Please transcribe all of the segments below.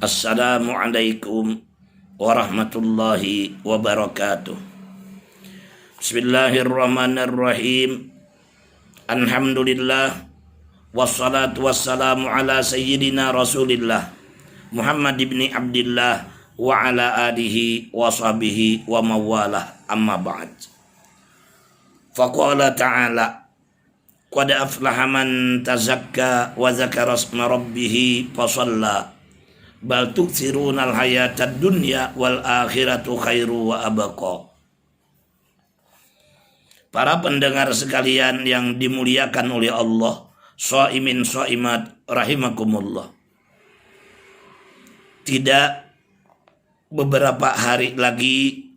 Assalamualaikum warahmatullahi wabarakatuh. Bismillahirrahmanirrahim. Alhamdulillah. Wassalatu wassalamu ala sayyidina Rasulillah Muhammad ibn Abdillah wa ala alihi wa sahbihi wa mawalah, amma ba'd. Faqala ta'ala, qad aflaha man tazakka wa zakara isma rabbih fasalla bal tu'thirunal hayatad dunya wal akhiratu khairu wa abqa. Para pendengar sekalian yang dimuliakan oleh Allah, shaimin shaimat rahimakumullah. Tidak beberapa hari lagi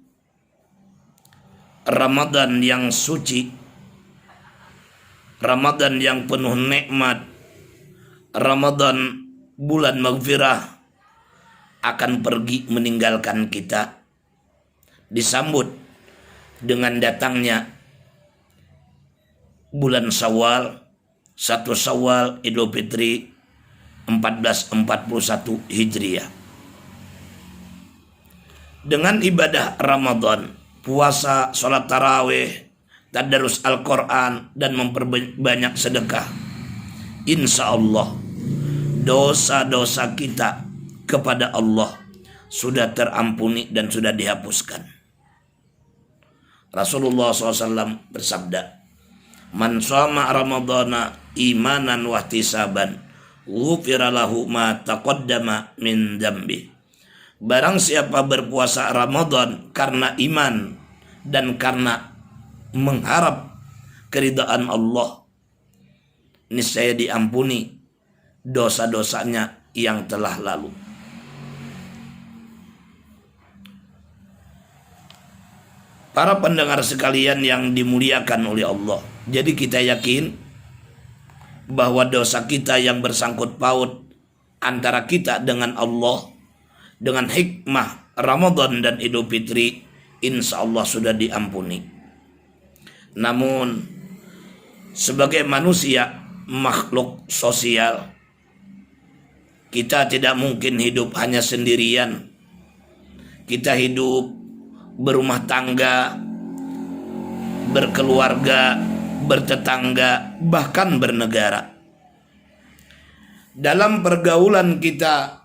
Ramadan yang suci, Ramadan yang penuh nikmat, Ramadan bulan maghfirah akan pergi meninggalkan kita, disambut dengan datangnya bulan Syawal, 1 Syawal Idul Fitri 1441 Hijriah. Dengan ibadah Ramadan, puasa, sholat tarawih, tadarus Al-Quran, dan memperbanyak sedekah, insya Allah dosa-dosa kita kepada Allah sudah terampuni dan sudah dihapuskan. Rasulullah SAW bersabda, man shoma ramadhana imanan wahtisaban ghufira lahu ma taqaddama min dzambi. Barang siapa berpuasa Ramadan karena iman dan karena mengharap keridhaan Allah, niscaya diampuni dosa-dosanya yang telah lalu. Para pendengar sekalian yang dimuliakan oleh Allah, jadi kita yakin bahwa dosa kita yang bersangkut paut antara kita dengan Allah, dengan hikmah Ramadan dan Idul Fitri, insya Allah sudah diampuni. Namun sebagai manusia, makhluk sosial, kita tidak mungkin hidup hanya sendirian. Kita hidup berumah tangga, berkeluarga, bertetangga, bahkan bernegara. Dalam pergaulan kita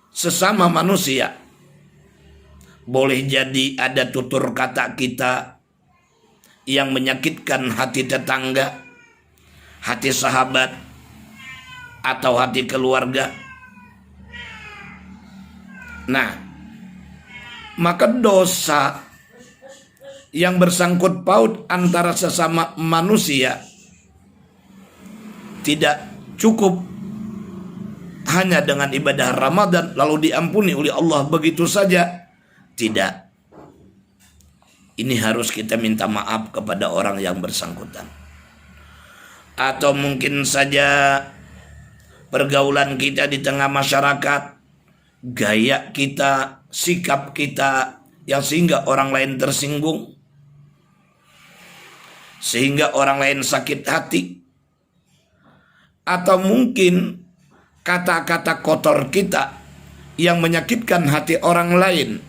sesama manusia, boleh jadi ada tutur kata kita yang menyakitkan hati tetangga, hati sahabat, atau hati keluarga. Nah, maka dosa yang bersangkut paut antara sesama manusia tidak cukup hanya dengan ibadah Ramadan lalu diampuni oleh Allah begitu saja. Tidak. Ini harus kita minta maaf kepada orang yang bersangkutan. Atau mungkin saja pergaulan kita di tengah masyarakat, gaya kita, sikap kita yang sehingga orang lain tersinggung, sehingga orang lain sakit hati. Atau mungkin kata-kata kotor kita yang menyakitkan hati orang lain.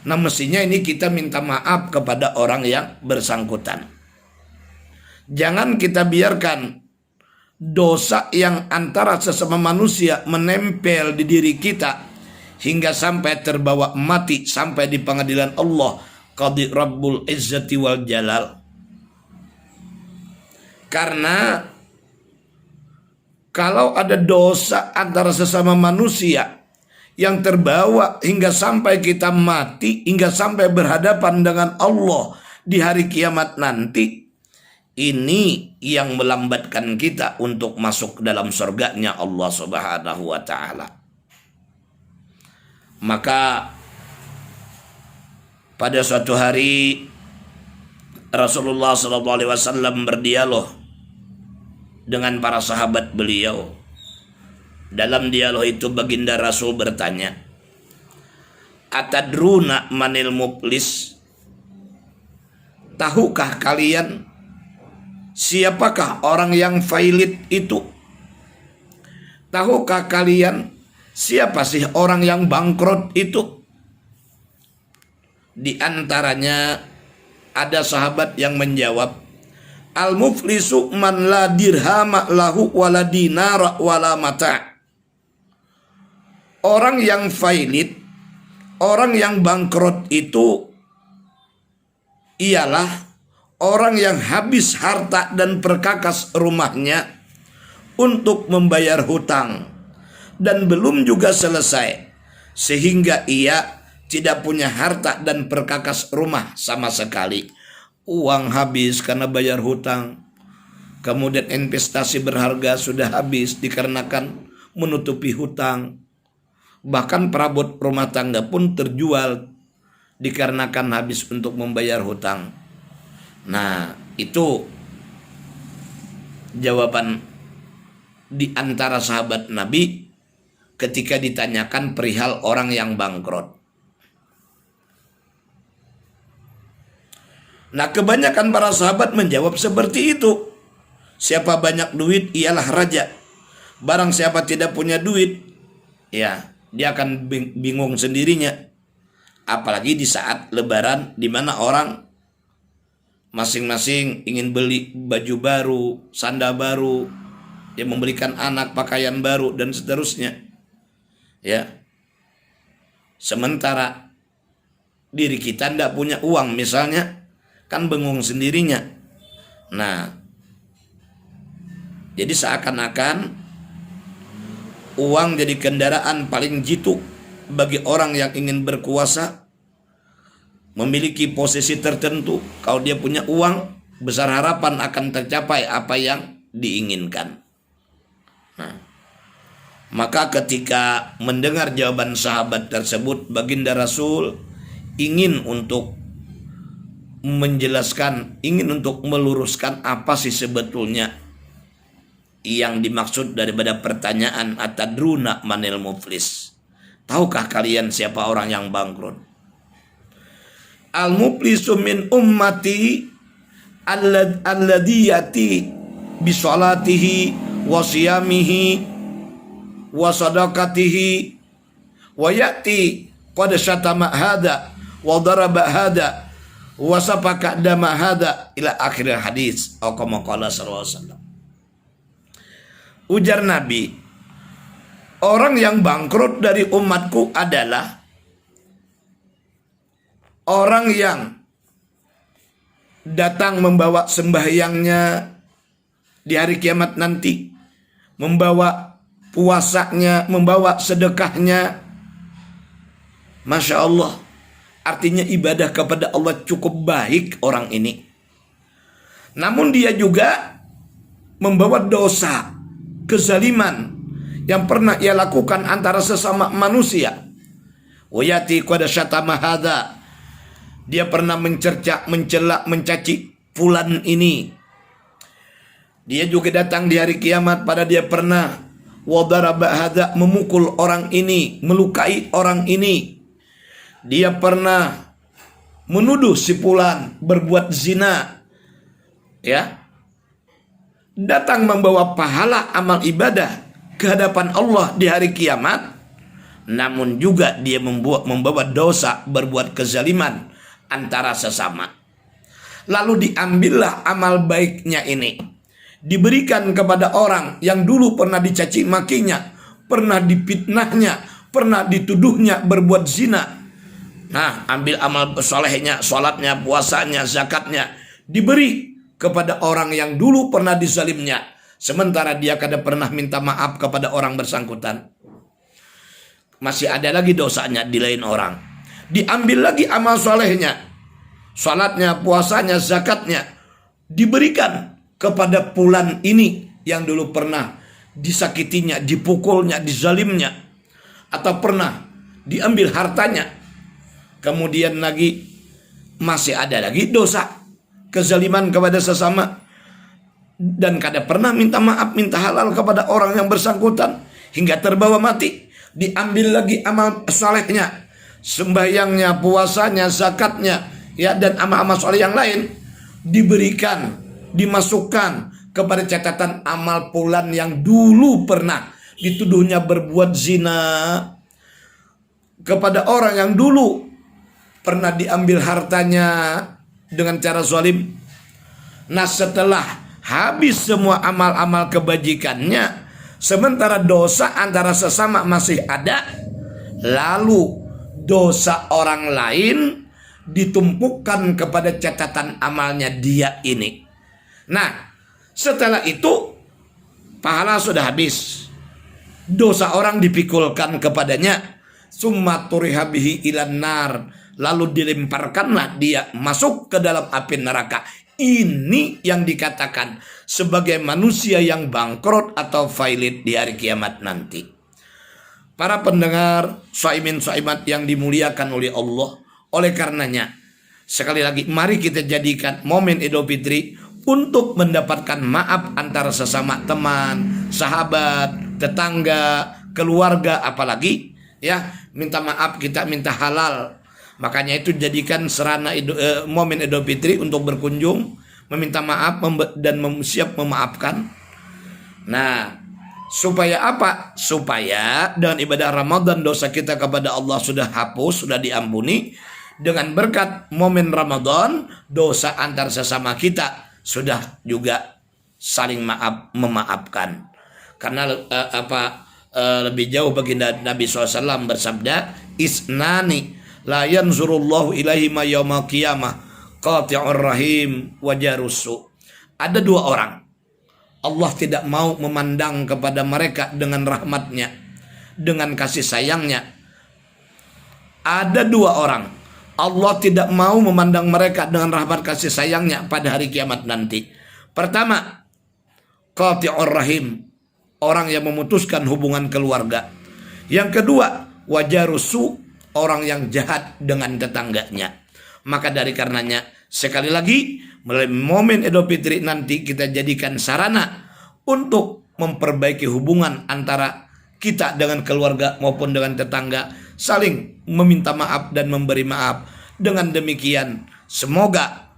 Nah, mestinya ini kita minta maaf kepada orang yang bersangkutan. Jangan kita biarkan dosa yang antara sesama manusia menempel di diri kita hingga sampai terbawa mati sampai di pengadilan Allah, Qadi Rabbul Izzati wal Jalal. Karena kalau ada dosa antara sesama manusia yang terbawa hingga sampai kita mati, hingga sampai berhadapan dengan Allah di hari kiamat nanti, ini yang melambatkan kita untuk masuk dalam surganya Allah Subhanahu wa ta'ala. Maka pada suatu hari Rasulullah SAW berdialog dengan para sahabat beliau. Dalam dialog itu baginda Rasul bertanya, atadruna manil muflis? Tahukah kalian siapakah orang yang failit itu? Tahukah kalian siapa sih orang yang bangkrut itu? Di antaranya ada sahabat yang menjawab, al-muflisu man la dirhama lahu wala dinara wala mata'. Orang yang failit, orang yang bangkrut itu ialah orang yang habis harta dan perkakas rumahnya untuk membayar hutang dan belum juga selesai, sehingga ia tidak punya harta dan perkakas rumah sama sekali. Uang habis karena bayar hutang, kemudian investasi berharga sudah habis dikarenakan menutupi hutang, bahkan perabot rumah tangga pun terjual dikarenakan habis untuk membayar hutang. Nah, itu jawaban di antara sahabat Nabi ketika ditanyakan perihal orang yang bangkrut. Nah, kebanyakan para sahabat menjawab seperti itu. Siapa banyak duit ialah raja. Barang siapa tidak punya duit, ya dia akan bingung sendirinya. Apalagi di saat lebaran, di mana orang masing-masing ingin beli baju baru, sandal baru, ya, memberikan anak pakaian baru dan seterusnya. Ya. Sementara diri kita tidak punya uang misalnya, kan bingung sendirinya. Nah, jadi seakan-akan uang jadi kendaraan paling jitu bagi orang yang ingin berkuasa, memiliki posisi tertentu. Kalau dia punya uang, besar harapan akan tercapai apa yang diinginkan. Nah, maka ketika mendengar jawaban sahabat tersebut, baginda Rasul ingin untuk menjelaskan, ingin untuk meluruskan apa sih sebetulnya yang dimaksud daripada pertanyaan atadruna manil muflis. Tahukah kalian siapa orang yang bangkrut? Al-muflisu min ummati alladhi yati bi salatihi wa siyamihi wa sadaqatihi wa yati qad syatama hada wa daraba hada wasapaka dama hada ila akhir hadis. Ujar Nabi, orang yang bangkrut dari umatku adalah orang yang datang membawa sembahyangnya di hari kiamat nanti, membawa puasanya, membawa sedekahnya. Masya Allah, artinya ibadah kepada Allah cukup baik orang ini. Namun dia juga membawa dosa, kezaliman yang pernah ia lakukan antara sesama manusia. Wayati qad syatama hadza. Dia pernah mencerca, mencela, mencaci fulan ini. Dia juga datang di hari kiamat pada dia pernah wadaraba hadza, memukul orang ini, melukai orang ini. Dia pernah menuduh si fulan berbuat zina. Ya. Datang membawa pahala amal ibadah ke hadapan Allah di hari kiamat, namun juga dia membawa dosa, berbuat kezaliman antara sesama. Lalu diambillah amal baiknya ini, diberikan kepada orang yang dulu pernah dicaci makinya, pernah dipitnahnya, pernah dituduhnya berbuat zina. Nah, ambil amal solehnya, sholatnya, puasanya, zakatnya, diberi kepada orang yang dulu pernah dizalimnya, sementara dia kada pernah minta maaf kepada orang bersangkutan. Masih ada lagi dosanya di lain orang. Diambil lagi amal solehnya, sholatnya, puasanya, zakatnya, diberikan kepada fulan ini yang dulu pernah disakitinya, dipukulnya, dizalimnya, atau pernah diambil hartanya. Kemudian lagi masih ada lagi dosa, kezaliman kepada sesama, dan kada pernah minta maaf, minta halal kepada orang yang bersangkutan hingga terbawa mati. Diambil lagi amal salehnya, sembahyangnya, puasanya, zakatnya, ya, dan amal-amal saleh yang lain, diberikan, dimasukkan kepada catatan amal fulan yang dulu pernah dituduhnya berbuat zina, kepada orang yang dulu pernah diambil hartanya dengan cara zalim. Nah, setelah habis semua amal-amal kebajikannya, sementara dosa antara sesama masih ada, lalu dosa orang lain ditumpukan kepada catatan amalnya dia ini. Nah, setelah itu pahala sudah habis, dosa orang dipikulkan kepadanya, summa turiha bihi ilan nar, lalu dilemparkanlah dia masuk ke dalam api neraka. Ini yang dikatakan sebagai manusia yang bangkrut atau failit di hari kiamat nanti. Para pendengar shaimin shaimat yang dimuliakan oleh Allah, oleh karenanya sekali lagi mari kita jadikan momen Idul Fitri untuk mendapatkan maaf antara sesama teman, sahabat, tetangga, keluarga, apalagi ya minta maaf, kita minta halal. Makanya itu jadikan serana momen Idul Fitri untuk berkunjung, meminta maaf dan siap memaafkan. Nah, supaya apa? Supaya dengan ibadah Ramadan dosa kita kepada Allah sudah hapus, sudah diampuni. Dengan berkat momen Ramadan, dosa antar sesama kita sudah juga saling memaafkan. Karena lebih jauh baginda Nabi SAW bersabda, isnani la yanzurullahu ilaihi ma yaumal qiyamah qati'ur rahim wa jarussu. Ada dua orang Allah tidak mau memandang kepada mereka dengan rahmatnya, dengan kasih sayangnya. Ada dua orang Allah tidak mau memandang mereka dengan rahmat kasih sayangnya pada hari kiamat nanti. Pertama, qati'ur rahim, orang yang memutuskan hubungan keluarga. Yang kedua, wajarusu, orang yang jahat dengan tetangganya. Maka dari karenanya sekali lagi melalui momen Idul Fitri nanti kita jadikan sarana untuk memperbaiki hubungan antara kita dengan keluarga maupun dengan tetangga, saling meminta maaf dan memberi maaf. Dengan demikian semoga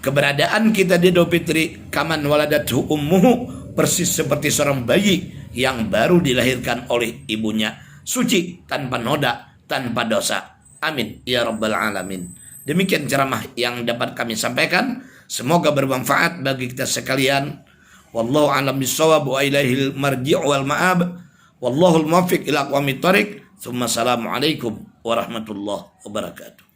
keberadaan kita di Idul Fitri kaman waladathu ummuhu, persis seperti seorang bayi yang baru dilahirkan oleh ibunya, suci, tanpa noda, tanpa dosa. Amin ya rabbal alamin. Demikian ceramah yang dapat kami sampaikan, semoga bermanfaat bagi kita sekalian. Wallahu a'lam bishawab wa ilaihil marji'u wal ma'ab. Wallahul muwaffiq ila aqwamit thoriq. Tsumma assalamu alaikum warahmatullahi wabarakatuh.